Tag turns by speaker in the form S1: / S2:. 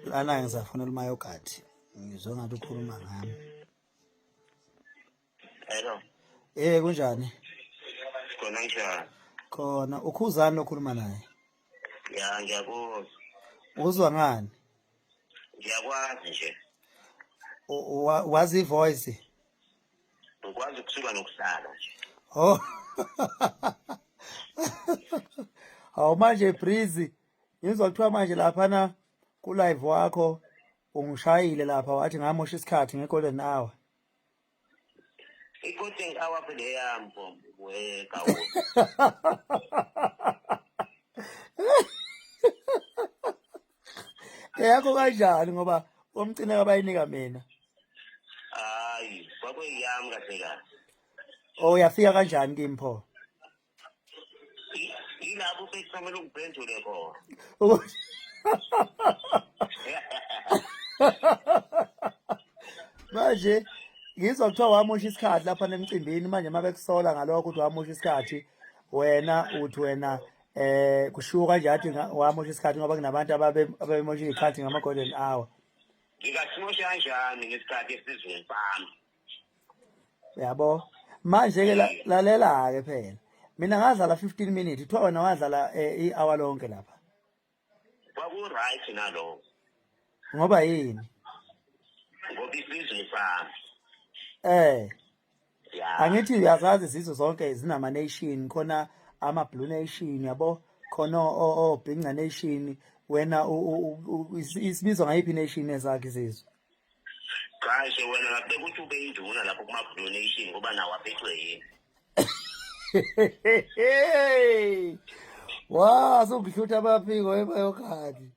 S1: lana ngisafonela umayogadi ngizwe ngathi ukhuluma ngami.
S2: Hello.
S1: Kunjani?
S2: Khona njani?
S1: Khona ukhuzani okhuluma naye?
S2: Ya ngiyakuzwa.
S1: Uzwa ngani?
S2: Ngiyakwazi nje.
S1: Wazi ivoice?
S2: Ngikwazi ukusuka nokusala nje.
S1: Oh. Awu manje Breezy, ngizwa kuthiwa manje lapha na ku live wakho ungishayile lapha wathi ngamosha isikhathi nge-golden hour.
S2: I-golden hour phela yampo wekawo.
S1: Yakho kanjani ngoba umcine kabayinika mina?
S2: Hayi, kwakuyami kahle kahle.
S1: Oh, yafika kanjani kimi pho?
S2: Yilapho bekufanele ungiphendule khona.
S1: Manje ngizwa kuthiwa wamosha isikhathi lapha nemcimbini manje mabekusola ngalokho ukuthi wamosha isikhathi wena kushiwo kanje athi wamosha isikhathi ngoba kunabantu ababemosha isikhathi ngama-golden hour.
S2: Ngikasimosha kanjani ngesikhathi esizweni sami?
S1: Yabo manje-ke lalela-ke phela mina ngadlala 15 minutes kuthiwa wena wadlala i-hour lonke lapha.
S2: Kwaku-right nalokho.
S1: Ngoba yini?
S2: Ngoba isizwe sami. Ya.
S1: Angithi uyazazi izizwe zonke zinama-nation, khona ama-Blue Nation yabo, khona o-Bhinca Nation. Wena isibizwa ngayiphi nation ezakhe izizwe?
S2: Kahle wena ngabe kuthi ube induna lapho kuma-Blue Nation ngoba nawo aphethwe yini?
S1: Wa, sungihluta amaphiko emayokhathi.